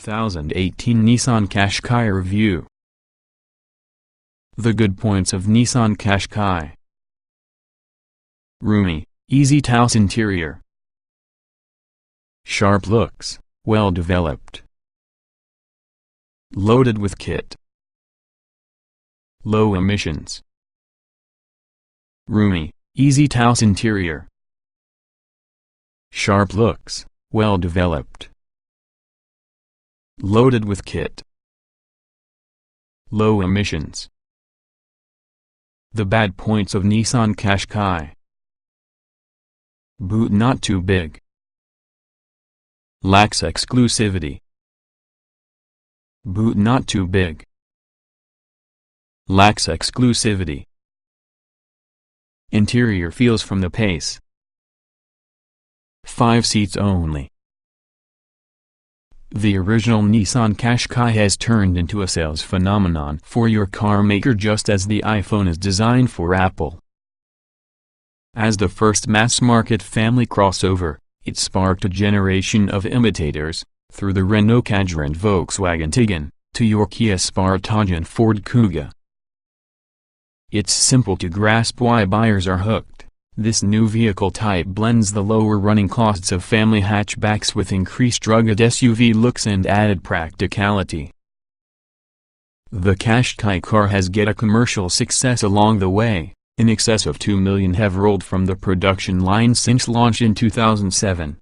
2018 Nissan Qashqai Review. The good points of Nissan Qashqai: roomy, easy-to-use interior, sharp looks, well developed, loaded with kit, low emissions. Roomy, easy-to-use interior, sharp looks, well developed, loaded with kit, low emissions. The bad points of Nissan Qashqai: boot not too big, lacks exclusivity. Boot not too big, lacks exclusivity. Interior feels from the pace. 5 seats only. The original Nissan Qashqai has turned into a sales phenomenon for your car maker, just as the iPhone is designed for Apple. As the first mass-market family crossover, it sparked a generation of imitators, through the Renault Kadjar and Volkswagen Tiguan, to your Kia Sportage and Ford Kuga. It's simple to grasp why buyers are hooked. This new vehicle type blends the lower running costs of family hatchbacks with increased rugged SUV looks and added practicality. The Qashqai car has get a commercial success along the way. In excess of 2 million have rolled from the production line since launch in 2007.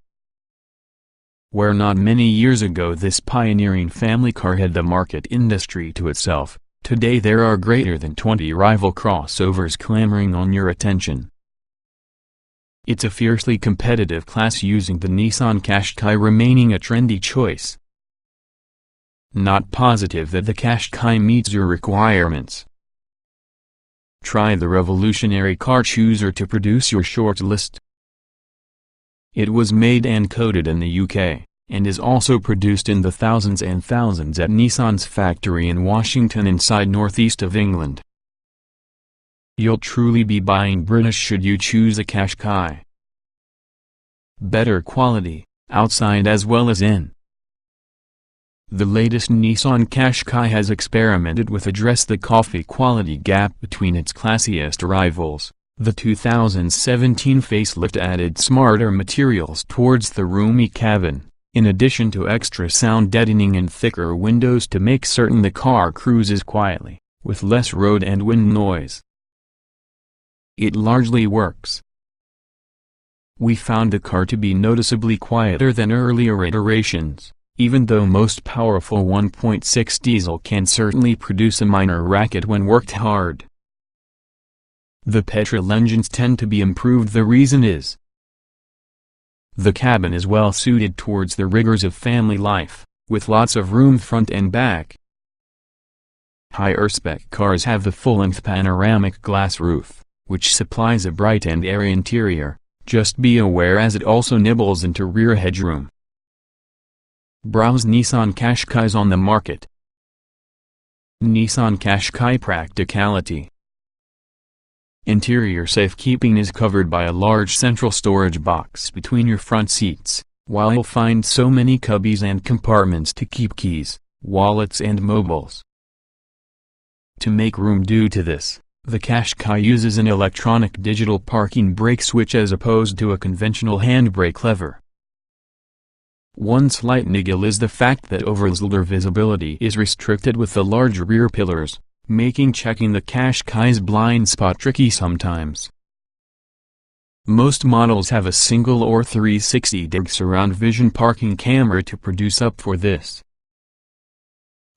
Where not many years ago this pioneering family car had the market industry to itself, today there are greater than 20 rival crossovers clamoring on your attention. It's a fiercely competitive class, using the Nissan Qashqai remaining a trendy choice. Not positive that the Qashqai meets your requirements. Try the revolutionary car chooser to produce your short list. It was made and coded in the UK, and is also produced in the thousands and thousands at Nissan's factory in Washington inside northeast of England. You'll truly be buying British should you choose a Qashqai. Better quality, outside as well as in. The latest Nissan Qashqai has experimented with address the coffee quality gap between its classiest rivals. The 2017 Facelift added smarter materials towards the roomy cabin, in addition to extra sound deadening and thicker windows to make certain the car cruises quietly, with less road and wind noise. It largely works. We found the car to be noticeably quieter than earlier iterations, even though most powerful 1.6 diesel can certainly produce a minor racket when worked hard. The petrol engines tend to be improved. The reason is the cabin is well suited towards the rigors of family life, with lots of room front and back. Higher spec cars have the full-length panoramic glass roof, which supplies a bright and airy interior. Just be aware as it also nibbles into rear headroom. Browse Nissan Qashqais on the market. Nissan Qashqai Practicality. Interior safekeeping is covered by a large central storage box between your front seats, while you'll find so many cubbies and compartments to keep keys, wallets and mobiles. To make room due to this, the Qashqai uses an electronic digital parking brake switch as opposed to a conventional handbrake lever. One slight niggle is the fact that over-shoulder visibility is restricted with the large rear pillars, making checking the Qashqai's blind spot tricky sometimes. Most models have a single or 360-degree surround vision parking camera to produce up for this.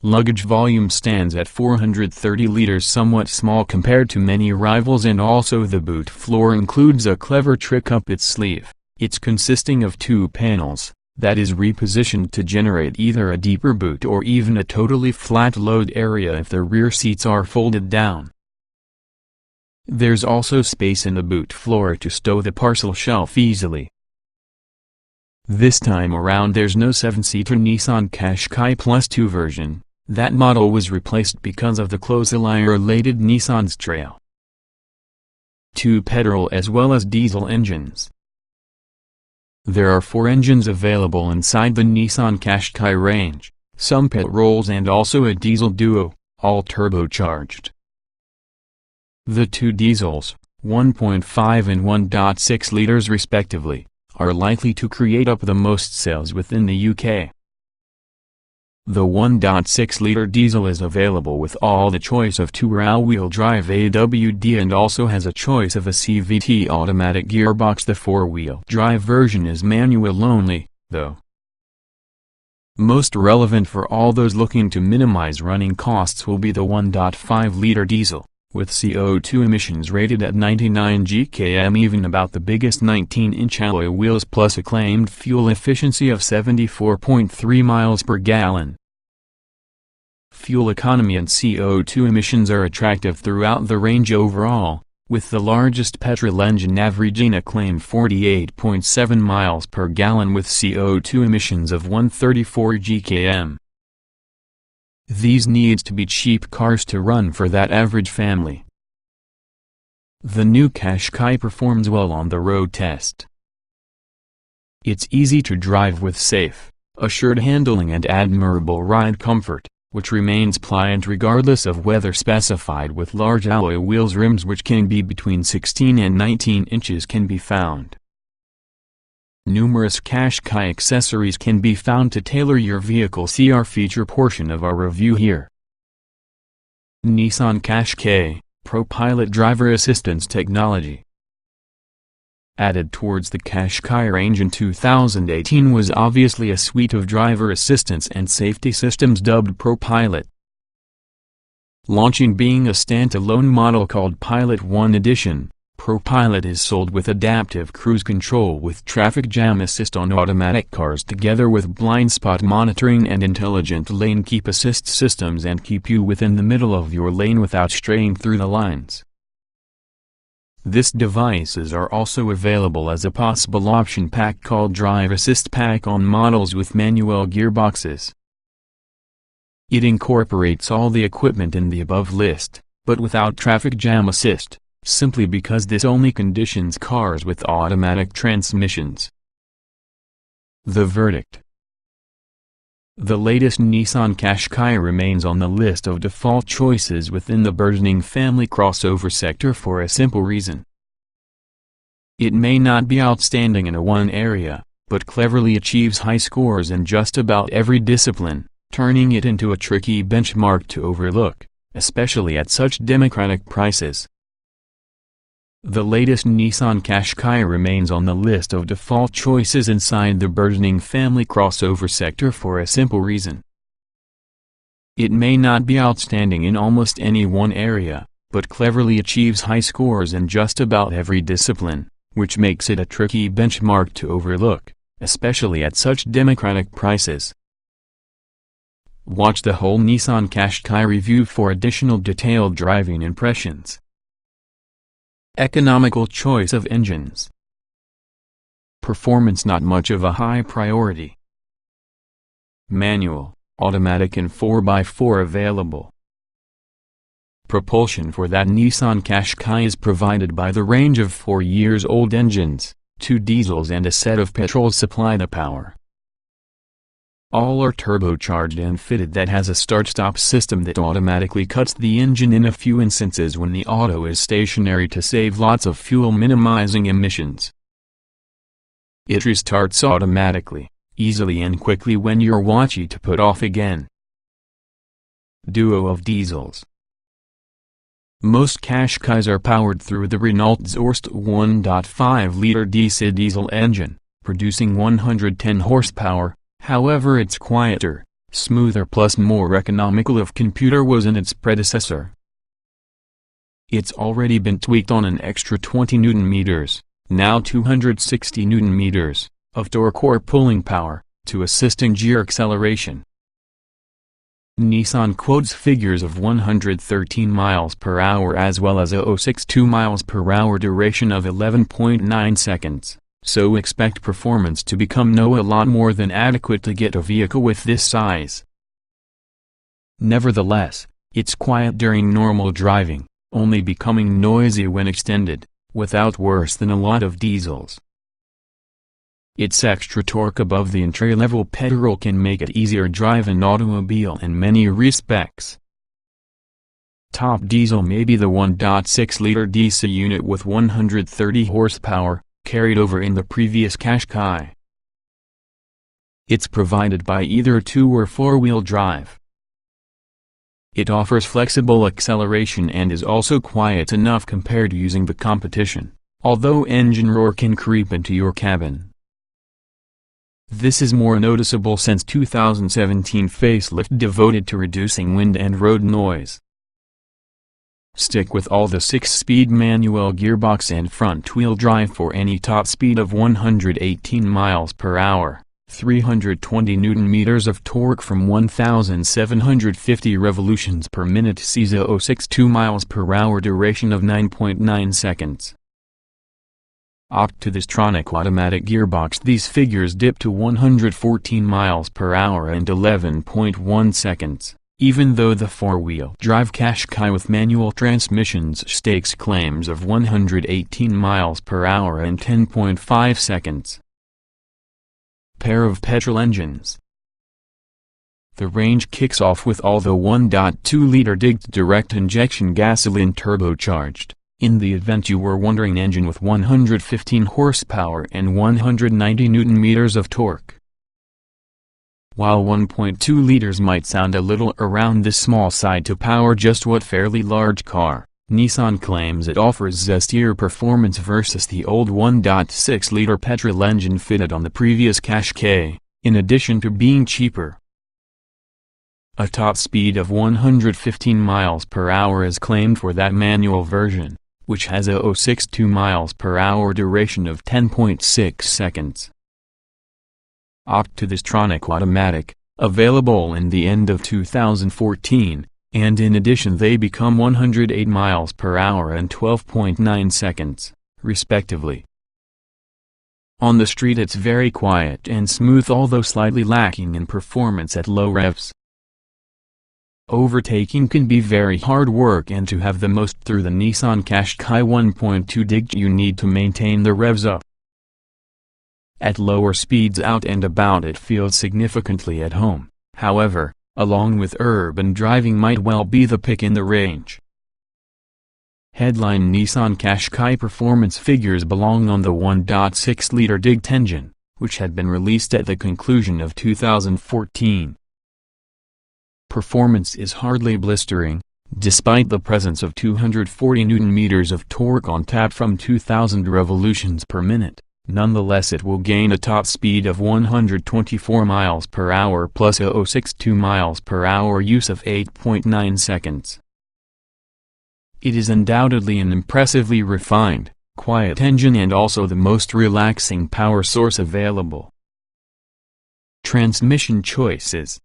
Luggage volume stands at 430 liters, somewhat small compared to many rivals, and also the boot floor includes a clever trick up its sleeve. It's consisting of 2 panels, that is repositioned to generate either a deeper boot or even a totally flat load area if the rear seats are folded down. There's also space in the boot floor to stow the parcel shelf easily. This time around there's no 7-seater Nissan Qashqai Plus 2 version. That model was replaced because of the closely related Nissan Mistral. 2 petrol as well as diesel engines. There are 4 engines available inside the Nissan Qashqai range, some petrols and also a diesel duo, all turbocharged. The two diesels, 1.5 and 1.6 liters respectively, are likely to create up the most sales within the UK. The 1.6-liter diesel is available with all the choice of two all-wheel drive AWD and also has a choice of a CVT automatic gearbox. The four-wheel drive version is manual only, though. Most relevant for all those looking to minimize running costs will be the 1.5-liter diesel, with CO2 emissions rated at 99 GkM, even about the biggest 19-inch alloy wheels, plus a claimed fuel efficiency of 74.3 miles per gallon. Fuel economy and CO2 emissions are attractive throughout the range overall, with the largest petrol engine averaging a claimed 48.7 miles per gallon with CO2 emissions of 134 GkM. These needs to be cheap cars to run for that average family. The new Qashqai performs well on the road test. It's easy to drive with safe, assured handling and admirable ride comfort, which remains pliant regardless of weather, specified with large alloy wheels. Rims which can be between 16 and 19 inches can be found. Numerous Qashqai accessories can be found to tailor your vehicle. See our feature portion of our review here. Nissan Qashqai, ProPilot driver assistance technology. Added towards the Qashqai range in 2018 was obviously a suite of driver assistance and safety systems dubbed ProPilot. Launching being a standalone model called Pilot 1 Edition, ProPilot is sold with adaptive cruise control with traffic jam assist on automatic cars together with blind spot monitoring and intelligent lane keep assist systems, and keep you within the middle of your lane without straying through the lines. These devices are also available as a possible option pack called Drive Assist Pack on models with manual gearboxes. It incorporates all the equipment in the above list, but without traffic jam assist, simply because this only conditions cars with automatic transmissions. The verdict. The latest Nissan Qashqai remains on the list of default choices within the burgeoning family crossover sector for a simple reason. It may not be outstanding in one area, but cleverly achieves high scores in just about every discipline, turning it into a tricky benchmark to overlook, especially at such democratic prices. The latest Nissan Qashqai remains on the list of default choices inside the burgeoning family crossover sector for a simple reason. It may not be outstanding in almost any one area, but cleverly achieves high scores in just about every discipline, which makes it a tricky benchmark to overlook, especially at such democratic prices. Watch the whole Nissan Qashqai review for additional detailed driving impressions. Economical choice of engines. Performance not much of a high priority. Manual, automatic and 4x4 available. Propulsion for that Nissan Qashqai is provided by the range of 4-year-old engines, 2 diesels and a set of petrols supply the power. All are turbocharged and fitted. That has a start-stop system that automatically cuts the engine in a few instances when the auto is stationary to save lots of fuel, minimizing emissions. It restarts automatically, easily and quickly when you're watching to put off again. Duo of diesels. Most Qashqais are powered through the Renault Zorst 1.5-liter DC diesel engine, producing 110 horsepower. However, it's quieter, smoother plus more economical if computer was in its predecessor. It's already been tweaked on an extra 20 Nm, now 260 Nm, of torque or pulling power, to assist in gear acceleration. Nissan quotes figures of 113 miles per hour as well as a 0.62 miles per hour duration of 11.9 seconds. So expect performance to become a lot more than adequate to get a vehicle with this size. Nevertheless, it's quiet during normal driving, only becoming noisy when extended, without worse than a lot of diesels. Its extra torque above the entry-level petrol can make it easier to drive an automobile in many respects. Top diesel may be the 1.6-liter DC unit with 130 horsepower, carried over in the previous Qashqai. It's provided by either 2- or 4-wheel drive. It offers flexible acceleration and is also quiet enough compared to using the competition, although engine roar can creep into your cabin. This is more noticeable since 2017 facelift devoted to reducing wind and road noise. Stick with all the 6-speed manual gearbox and front-wheel drive for any top speed of 118 miles per hour, 320 Nm of torque from 1,750 revolutions per minute. Sees a 062 miles per hour duration of 9.9 seconds. Opt to this Tronic automatic gearbox. These figures dip to 114 miles per hour and 11.1 seconds. Even though the 4-wheel drive Qashqai with manual transmissions stakes claims of 118 miles per hour and 10.5 seconds. Pair of petrol engines. The range kicks off with all the 1.2-liter digged direct injection gasoline turbocharged, in the event you were wondering, engine with 115 horsepower and 190 Nm of torque. While 1.2 liters might sound a little around this small side to power just what fairly large car, Nissan claims it offers zestier performance versus the old 1.6-liter petrol engine fitted on the previous Qashqai, in addition to being cheaper. A top speed of 115 miles per hour is claimed for that manual version, which has a 062 miles per hour duration of 10.6 seconds. Opt to this Tronic automatic, available in the end of 2014, and in addition they become 108 miles per hour and 12.9 seconds, respectively. On the street it's very quiet and smooth, although slightly lacking in performance at low revs. Overtaking can be very hard work, and to have the most through the Nissan Qashqai 1.2 digged you need to maintain the revs up. At lower speeds out and about it feels significantly at home, however, along with urban driving might well be the pick in the range. Headline Nissan Qashqai performance figures belong on the 1.6-liter digged engine, which had been released at the conclusion of 2014. Performance is hardly blistering, despite the presence of 240 Nm of torque on tap from 2,000 revolutions per minute. Nonetheless, it will gain a top speed of 124 miles per hour plus a 062 miles per hour use of 8.9 seconds. It is undoubtedly an impressively refined, quiet engine and also the most relaxing power source available. Transmission choices.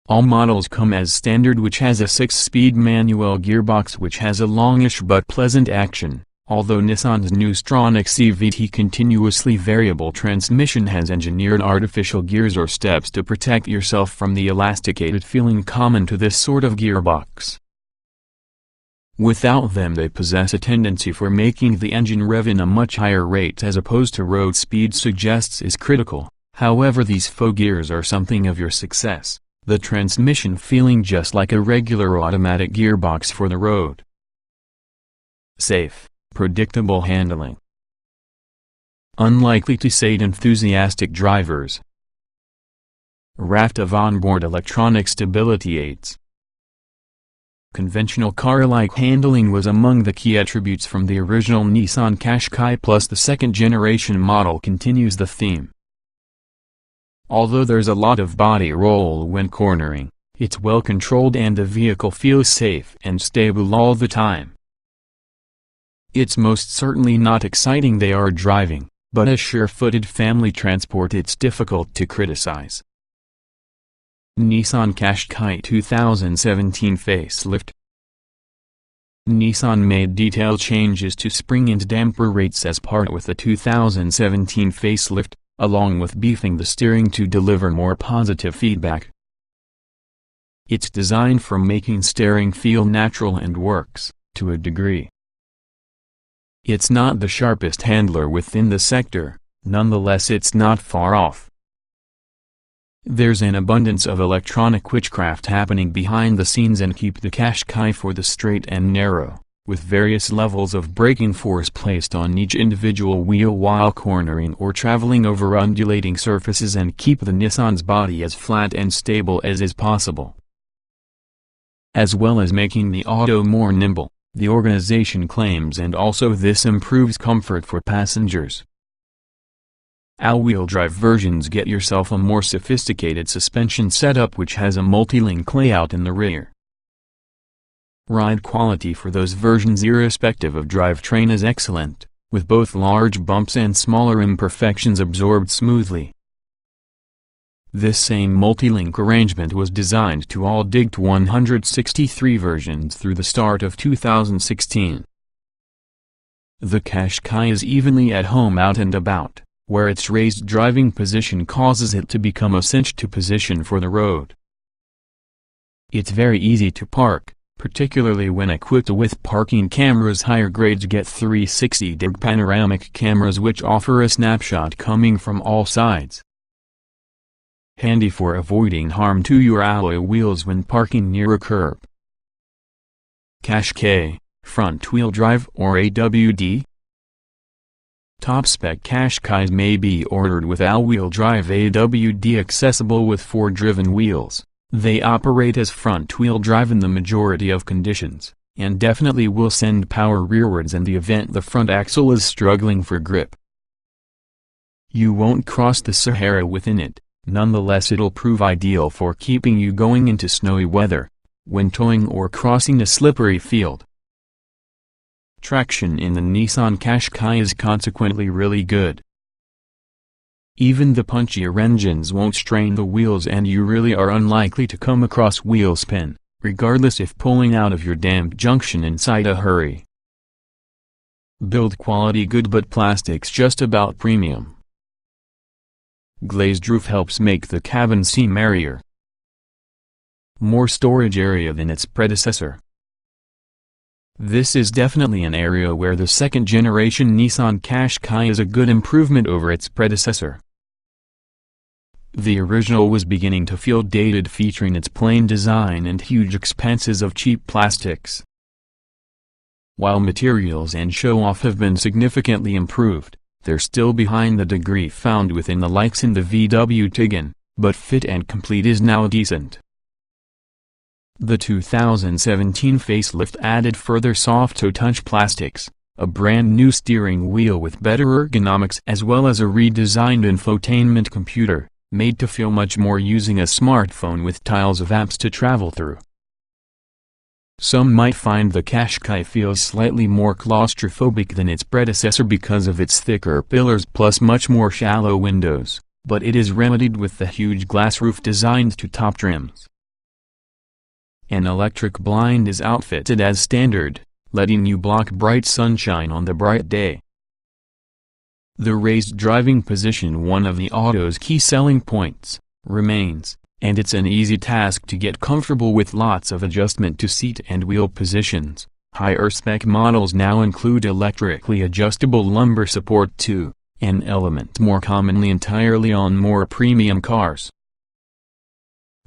All models come as standard, which has a 6-speed manual gearbox which has a longish but pleasant action. Although Nissan's new Stronix CVT continuously variable transmission has engineered artificial gears or steps to protect yourself from the elasticated feeling common to this sort of gearbox. Without them they possess a tendency for making the engine rev in a much higher rate as opposed to road speed suggests is critical. However, these faux gears are something of your success, the transmission feeling just like a regular automatic gearbox for the road. Safe. Predictable handling. Unlikely to sate enthusiastic drivers. Raft of onboard electronic stability aids. Conventional car-like handling was among the key attributes from the original Nissan Qashqai, plus the second-generation model continues the theme. Although there's a lot of body roll when cornering, it's well controlled and the vehicle feels safe and stable all the time. It's most certainly not exciting they are driving, but as sure-footed family transport it's difficult to criticize. Nissan Qashqai 2017 facelift. Nissan made detailed changes to spring and damper rates as part with the 2017 facelift, along with beefing the steering to deliver more positive feedback. It's designed for making steering feel natural and works, to a degree. It's not the sharpest handler within the sector, nonetheless it's not far off. There's an abundance of electronic witchcraft happening behind the scenes and keep the Qashqai for the straight and narrow, with various levels of braking force placed on each individual wheel while cornering or traveling over undulating surfaces and keep the Nissan's body as flat and stable as is possible. As well as making the auto more nimble, the organization claims, and also this improves comfort for passengers. All-wheel drive versions get yourself a more sophisticated suspension setup which has a multi-link layout in the rear. Ride quality for those versions irrespective of drivetrain is excellent, with both large bumps and smaller imperfections absorbed smoothly. This same multi-link arrangement was designed to all DIGT 163 versions through the start of 2016. The Qashqai is evenly at home out and about, where its raised driving position causes it to become a cinch to position for the road. It's very easy to park, particularly when equipped with parking cameras. Higher grades get 360-degree panoramic cameras which offer a snapshot coming from all sides. Handy for avoiding harm to your alloy wheels when parking near a curb. Qashqai, front-wheel drive or AWD? Top-spec Qashqais may be ordered with all-wheel drive AWD accessible with 4-driven wheels. They operate as front-wheel drive in the majority of conditions, and definitely will send power rearwards in the event the front axle is struggling for grip. You won't cross the Sahara within it, nonetheless it'll prove ideal for keeping you going into snowy weather, when towing or crossing a slippery field. Traction in the Nissan Qashqai is consequently really good. Even the punchier engines won't strain the wheels and you really are unlikely to come across wheel spin, regardless if pulling out of your damped junction inside a hurry. Build quality good but plastics just about premium. Glazed roof helps make the cabin seem airier. More storage area than its predecessor. This is definitely an area where the second-generation Nissan Qashqai is a good improvement over its predecessor. The original was beginning to feel dated, featuring its plain design and huge expanses of cheap plastics. While materials and show-off have been significantly improved, they're still behind the degree found within the likes in the VW Tiggan, but fit and complete is now decent. The 2017 facelift added further soft-to-touch plastics, a brand new steering wheel with better ergonomics as well as a redesigned infotainment computer, made to feel much more using a smartphone with tiles of apps to travel through. Some might find the Qashqai feels slightly more claustrophobic than its predecessor because of its thicker pillars plus much more shallow windows, but it is remedied with the huge glass roof designed to top trims. An electric blind is outfitted as standard, letting you block bright sunshine on the bright day. The raised driving position, one of the auto's key selling points, remains, and it's an easy task to get comfortable with lots of adjustment to seat and wheel positions. Higher spec models now include electrically adjustable lumbar support too, an element more commonly entirely on more premium cars.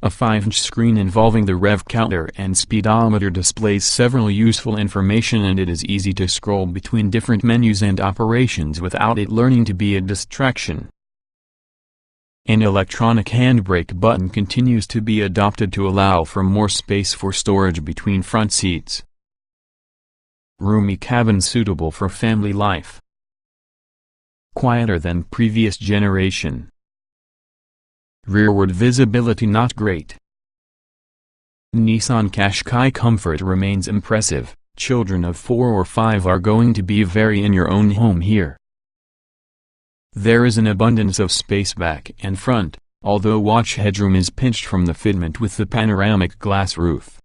A 5-inch screen involving the rev counter and speedometer displays several useful information, and it is easy to scroll between different menus and operations without it learning to be a distraction. An electronic handbrake button continues to be adopted to allow for more space for storage between front seats. Roomy cabin suitable for family life. Quieter than previous generation. Rearward visibility not great. Nissan Qashqai comfort remains impressive. Children of 4 or 5 are going to be very in your own home here. There is an abundance of space back and front, although watch headroom is pinched from the fitment with the panoramic glass roof.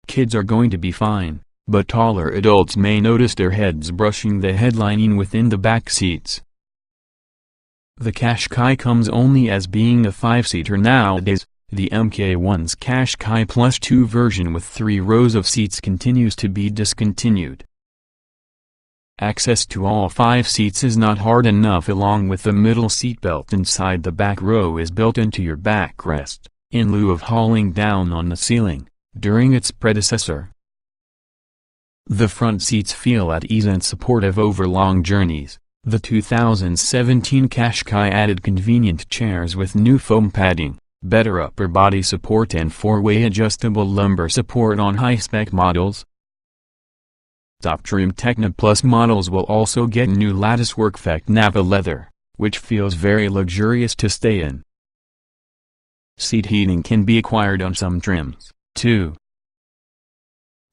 Kids are going to be fine, but taller adults may notice their heads brushing the headlining within the back seats. The Qashqai comes only as being a 5-seater nowadays. The MK1's Qashqai Plus 2 version with 3 rows of seats continues to be discontinued. Access to all 5 seats is not hard enough. Along with the middle seatbelt inside the back row is built into your backrest, in lieu of hauling down on the ceiling, during its predecessor. The front seats feel at ease and supportive over long journeys. The 2017 Qashqai added convenient chairs with new foam padding, better upper body support and 4-way adjustable lumbar support on high-spec models. Top-trim Techno Plus models will also get new lattice work-effect Nappa leather, which feels very luxurious to stay in. Seat heating can be acquired on some trims, too.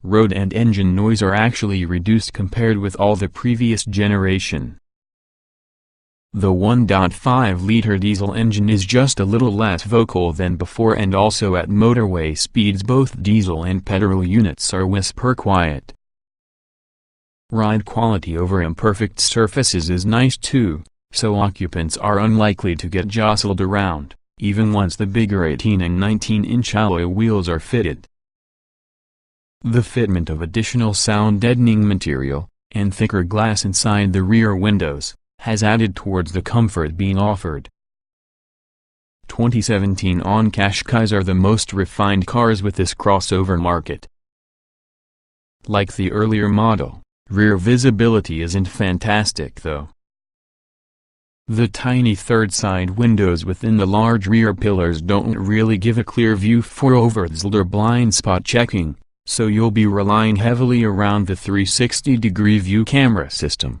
Road and engine noise are actually reduced compared with all the previous generation. The 1.5-liter diesel engine is just a little less vocal than before, and also at motorway speeds both diesel and petrol units are whisper quiet. Ride quality over imperfect surfaces is nice too, so occupants are unlikely to get jostled around, even once the bigger 18 and 19-inch alloy wheels are fitted. The fitment of additional sound-deadening material, and thicker glass inside the rear windows, has added towards the comfort being offered. 2017 on Qashqais are the most refined cars with this crossover market. Like the earlier model, rear visibility isn't fantastic though. The tiny third side windows within the large rear pillars don't really give a clear view for overhead or blind spot checking, so you'll be relying heavily around the 360-degree view camera system.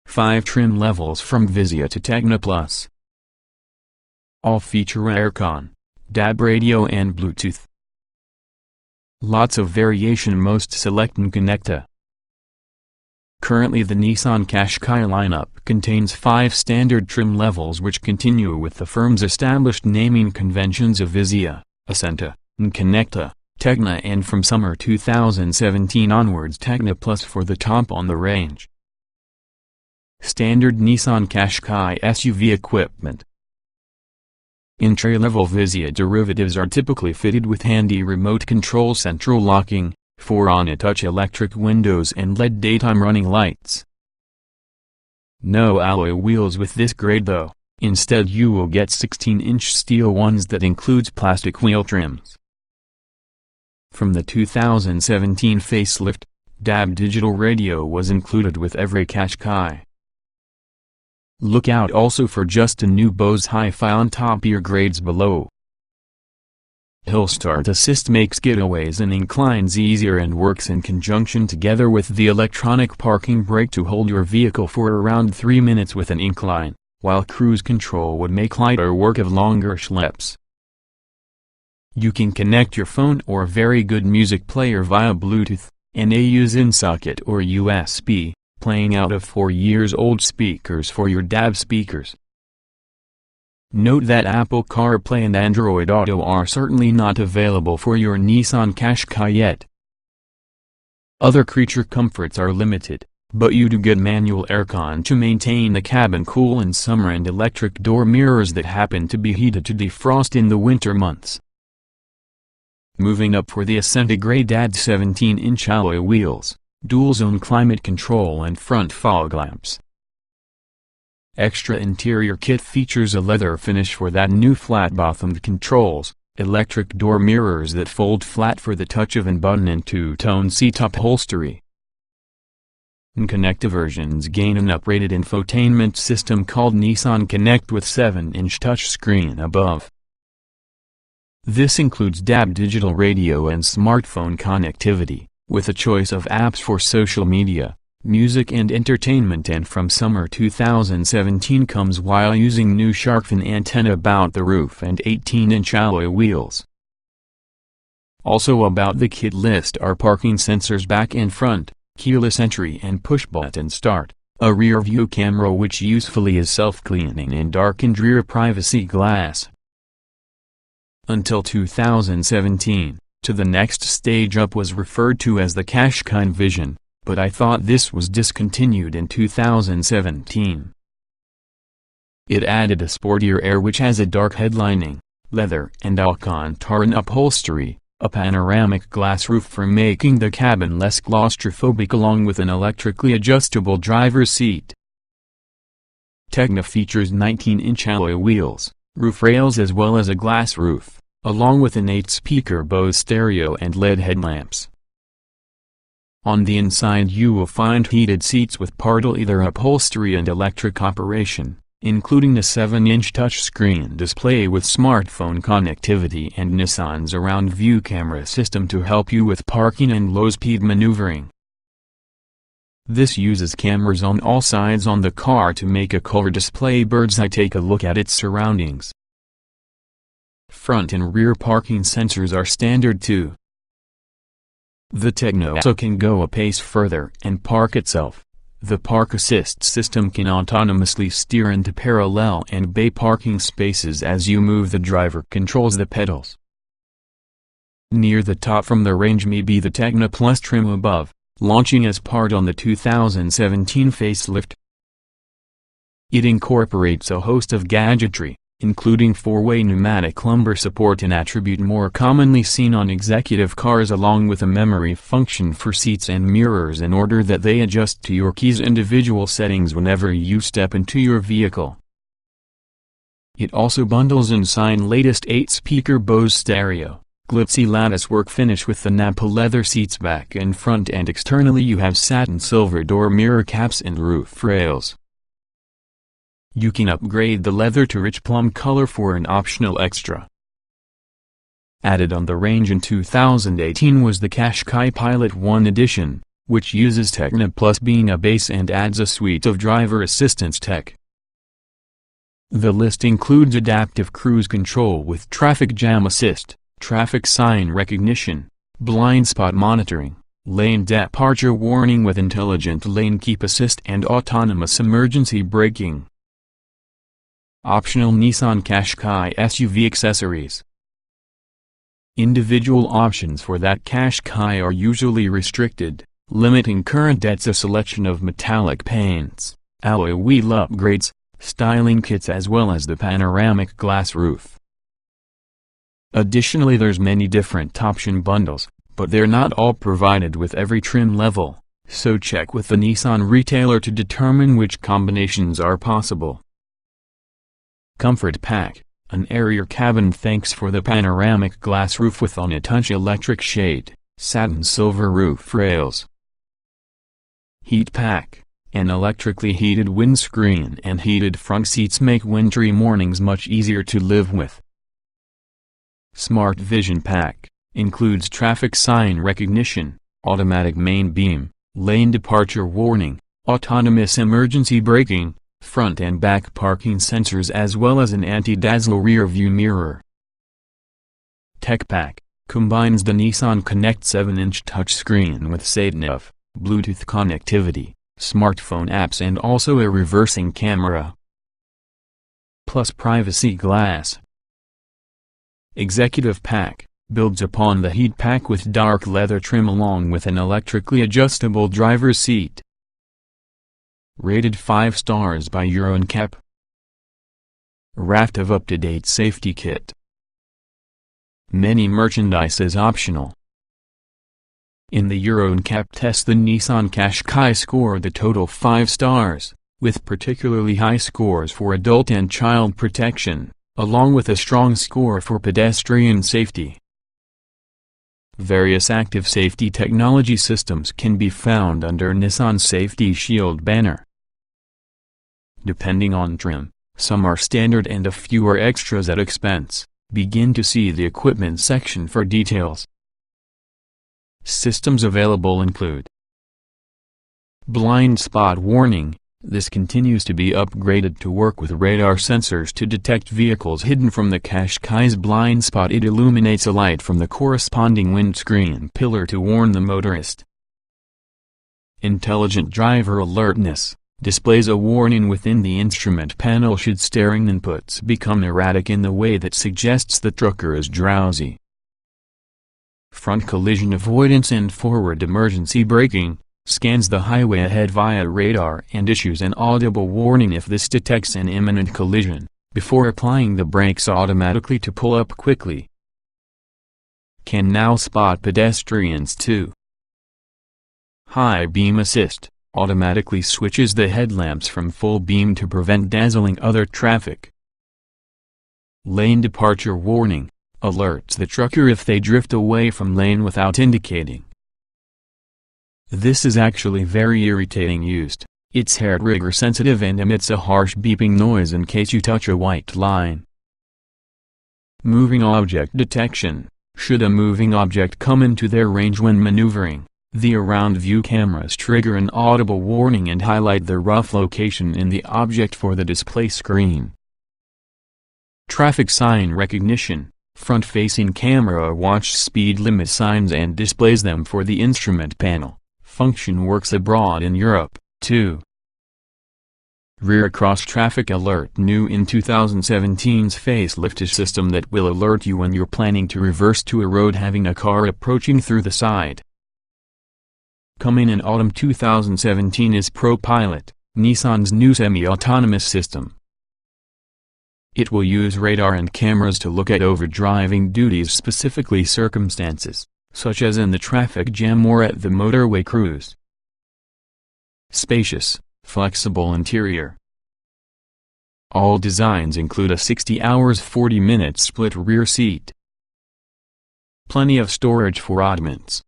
5 trim levels from Visia to Techno Plus. All feature aircon, DAB radio and Bluetooth. Lots of variation, most select and connecta. Currently the Nissan Qashqai lineup contains 5 standard trim levels which continue with the firm's established naming conventions of Visia, Accenta, and Connecta, Tecna, and from summer 2017 onwards Techno Plus for the top on the range. Standard Nissan Qashqai SUV equipment. Entry-level Visia derivatives are typically fitted with handy remote control, central locking, 4-on-a-touch electric windows and LED daytime running lights. No alloy wheels with this grade though, instead you will get 16-inch steel ones that includes plastic wheel trims. From the 2017 facelift, DAB digital radio was included with every Qashqai. Look out also for just a new Bose Hi-Fi on top ear grades below. Hill Start Assist makes getaways and inclines easier and works in conjunction together with the electronic parking brake to hold your vehicle for around 3 minutes with an incline, while cruise control would make lighter work of longer schleps. You can connect your phone or very good music player via Bluetooth, an AUX in socket or USB, playing out of 4 years old speakers for your DAB speakers. Note that Apple CarPlay and Android Auto are certainly not available for your Nissan Qashqai yet. Other creature comforts are limited, but you do get manual aircon to maintain the cabin cool in summer and electric door mirrors that happen to be heated to defrost in the winter months. Moving up for the Accenta grade, add 17-inch alloy wheels, dual-zone climate control and front fog lamps. Extra interior kit features a leather finish for that new flat-bottomed controls, electric door mirrors that fold flat for the touch of and button, and 2-tone seat upholstery. Connecta versions gain an upgraded infotainment system called Nissan Connect with 7-inch touchscreen above. This includes DAB digital radio and smartphone connectivity, with a choice of apps for social media, music and entertainment, and from summer 2017 comes while using new shark fin antenna about the roof and 18-inch alloy wheels. Also about the kit list are parking sensors back and front, keyless entry and push-button start, a rear-view camera which usefully is self-cleaning, and darkened rear privacy glass. Until 2017, to the next stage up was referred to as the Qashqai Vision, but I thought this was discontinued in 2017. It added a sportier air which has a dark headlining, leather and Alcantara upholstery, a panoramic glass roof for making the cabin less claustrophobic along with an electrically adjustable driver's seat. Tecna features 19-inch alloy wheels, roof rails as well as a glass roof, along with an 8-speaker Bose stereo and LED headlamps. On the inside you will find heated seats with partial leather upholstery and electric operation, including a 7-inch touchscreen display with smartphone connectivity and Nissan's around view camera system to help you with parking and low-speed maneuvering. This uses cameras on all sides on the car to make a color display bird's-eye take a look at its surroundings. Front and rear parking sensors are standard too. The Tecna also can go a pace further and park itself. The Park Assist system can autonomously steer into parallel and bay parking spaces as you move. The driver controls the pedals. Near the top from the range may be the Tecna Plus trim above, launching as part on the 2017 Facelift. It incorporates a host of gadgetry, including 4-way pneumatic lumbar support, an attribute more commonly seen on executive cars, along with a memory function for seats and mirrors in order that they adjust to your key's individual settings whenever you step into your vehicle. It also bundles inside latest 8-speaker Bose stereo, glitzy latticework finish with the Napa leather seats back and front, and externally you have satin silver door mirror caps and roof rails. You can upgrade the leather to rich plum color for an optional extra. Added on the range in 2018 was the Qashqai Pilot 1 edition, which uses Tecna Plus being a base and adds a suite of driver assistance tech. The list includes adaptive cruise control with traffic jam assist, traffic sign recognition, blind spot monitoring, lane departure warning with intelligent lane keep assist, and autonomous emergency braking. Optional Nissan Qashqai SUV accessories. Individual options for that Qashqai are usually restricted, limiting current at a selection of metallic paints, alloy wheel upgrades, styling kits as well as the panoramic glass roof. Additionally, there's many different option bundles, but they're not all provided with every trim level, so check with the Nissan retailer to determine which combinations are possible. Comfort Pack, an airier cabin thanks for the panoramic glass roof with on a touch electric shade, satin silver roof rails. Heat Pack, an electrically heated windscreen and heated front seats make wintry mornings much easier to live with. Smart Vision Pack, includes traffic sign recognition, automatic main beam, lane departure warning, autonomous emergency braking, front and back parking sensors as well as an anti-dazzle rear view mirror. Tech Pack, combines the Nissan Connect 7-inch touchscreen with sat-nav, Bluetooth connectivity, smartphone apps and also a reversing camera. Plus privacy glass. Executive Pack, builds upon the Heat Pack with dark leather trim along with an electrically adjustable driver's seat. Rated 5 stars by Euro NCAP. Raft of up-to-date safety kit. Many merchandise is optional. In the Euro NCAP test, the Nissan Qashqai scored the total 5 stars, with particularly high scores for adult and child protection, along with a strong score for pedestrian safety. Various active safety technology systems can be found under Nissan's Safety Shield banner. Depending on trim, some are standard and a few are extras at expense. Begin to see the equipment section for details. Systems available include blind spot warning. This continues to be upgraded to work with radar sensors to detect vehicles hidden from the Qashqai's blind spot. It illuminates a light from the corresponding windscreen pillar to warn the motorist. Intelligent driver alertness, displays a warning within the instrument panel should steering inputs become erratic in the way that suggests the trucker is drowsy. Front collision avoidance and forward emergency braking, scans the highway ahead via radar and issues an audible warning if this detects an imminent collision, before applying the brakes automatically to pull up quickly. can now spot pedestrians too. High beam assist automatically switches the headlamps from full beam to prevent dazzling other traffic. Lane departure warning alerts the trucker if they drift away from lane without indicating. This is actually very irritating used. It's hair trigger sensitive and emits a harsh beeping noise in case you touch a white line. Moving object detection. Should a moving object come into their range when maneuvering, the around view cameras trigger an audible warning and highlight the rough location in the object for the display screen. Traffic sign recognition. Front-facing camera watches speed limit signs and displays them for the instrument panel. Function works abroad in Europe, too. Rear cross traffic alert. New in 2017's Facelift system that will alert you when you're planning to reverse to a road having a car approaching through the side. Coming in autumn 2017 is ProPilot, Nissan's new semi-autonomous system. It will use radar and cameras to look at overdriving duties, specifically circumstances, such as in the traffic jam or at the motorway cruise. Spacious, flexible interior. All designs include a 60 hours 40 minutes split rear seat. Plenty of storage for oddments.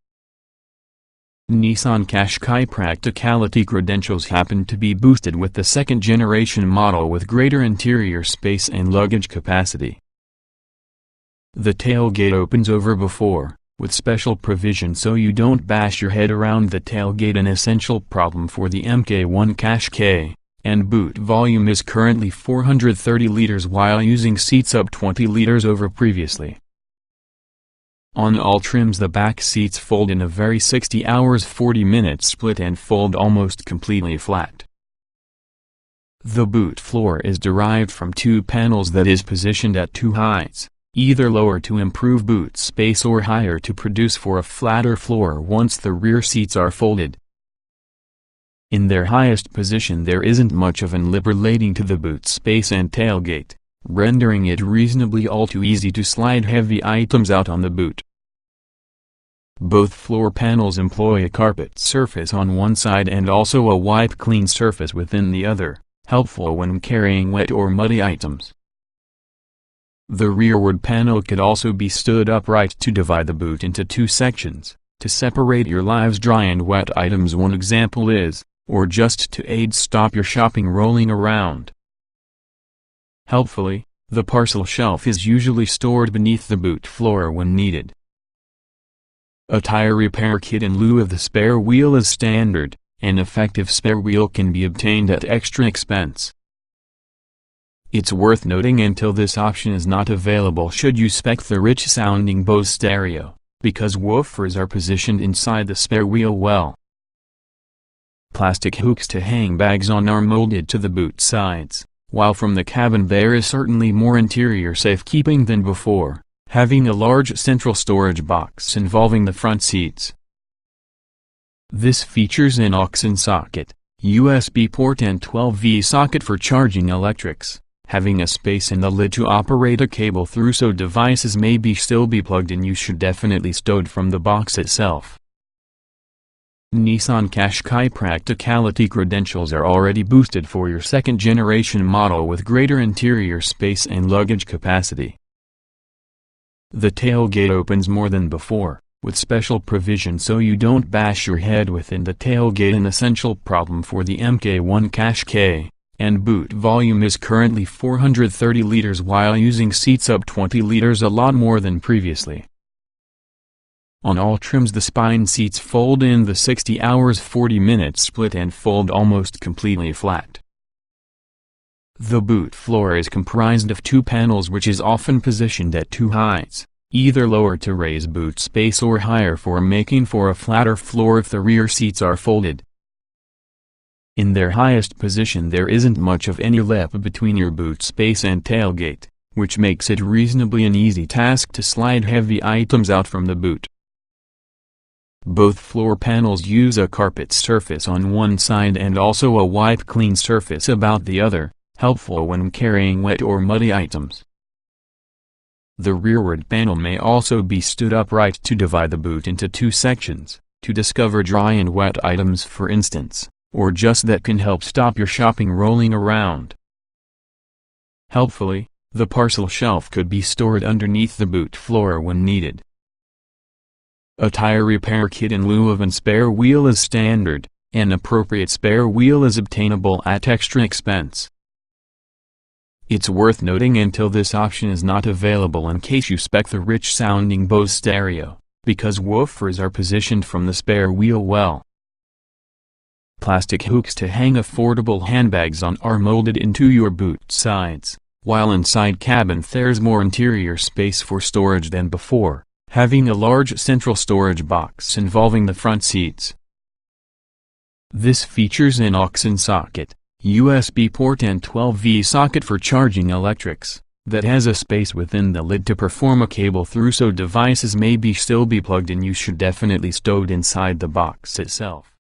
Nissan Qashqai Practicality credentials happen to be boosted with the second-generation model with greater interior space and luggage capacity. The tailgate opens over before, with special provision so you don't bash your head around the tailgate, an essential problem for the Mk1 Qashqai, and boot volume is currently 430 liters while using seats up 20 liters over previously. On all trims the back seats fold in a very 60 hours 40 minutes split and fold almost completely flat. The boot floor is derived from two panels that is positioned at two heights, either lower to improve boot space or higher to produce for a flatter floor once the rear seats are folded. In their highest position there isn't much of an lip relating to the boot space and tailgate, rendering it reasonably all too easy to slide heavy items out on the boot. Both floor panels employ a carpet surface on one side and also a wipe clean surface within the other, helpful when carrying wet or muddy items. The rearward panel could also be stood upright to divide the boot into two sections, to separate your lives dry and wet items one example is, or just to aid stop your shopping rolling around. Helpfully, the parcel shelf is usually stored beneath the boot floor when needed. A tire repair kit in lieu of the spare wheel is standard. An effective spare wheel can be obtained at extra expense. It's worth noting until this option is not available should you spec the rich-sounding Bose stereo, because woofers are positioned inside the spare wheel well. Plastic hooks to hang bags on are molded to the boot sides, while from the cabin there is certainly more interior safekeeping than before, having a large central storage box involving the front seats. This features an aux socket, USB port and 12V socket for charging electrics, having a space in the lid to operate a cable through so devices may still be plugged in. You should definitely stowed from the box itself. Nissan Qashqai Practicality credentials are already boosted for your second-generation model with greater interior space and luggage capacity. The tailgate opens more than before, with special provision so you don't bash your head within the tailgate, an essential problem for the Mk1 Qashqai, and boot volume is currently 430 liters while using seats up 20 liters, a lot more than previously. On all trims the spine seats fold in the 60 hours 40 minutes split and fold almost completely flat. The boot floor is comprised of two panels which is often positioned at two heights, either lower to raise boot space or higher for making for a flatter floor if the rear seats are folded. In their highest position there isn't much of any lip between your boot space and tailgate, which makes it reasonably an easy task to slide heavy items out from the boot. Both floor panels use a carpet surface on one side and also a wipe clean surface about the other, helpful when carrying wet or muddy items. The rearward panel may also be stood upright to divide the boot into two sections, to discover dry and wet items for instance, or just that can help stop your shopping rolling around. Helpfully, the parcel shelf could be stored underneath the boot floor when needed. A tire repair kit in lieu of a spare wheel is standard. An appropriate spare wheel is obtainable at extra expense. It's worth noting until this option is not available in case you spec the rich-sounding Bose stereo, because woofers are positioned from the spare wheel well. Plastic hooks to hang affordable handbags on are molded into your boot sides, while inside cabin there's more interior space for storage than before, having a large central storage box involving the front seats. This features an aux-in socket, USB port and 12V socket for charging electrics, that has a space within the lid to perform a cable through so devices may still be plugged in. You should definitely stowed inside the box itself.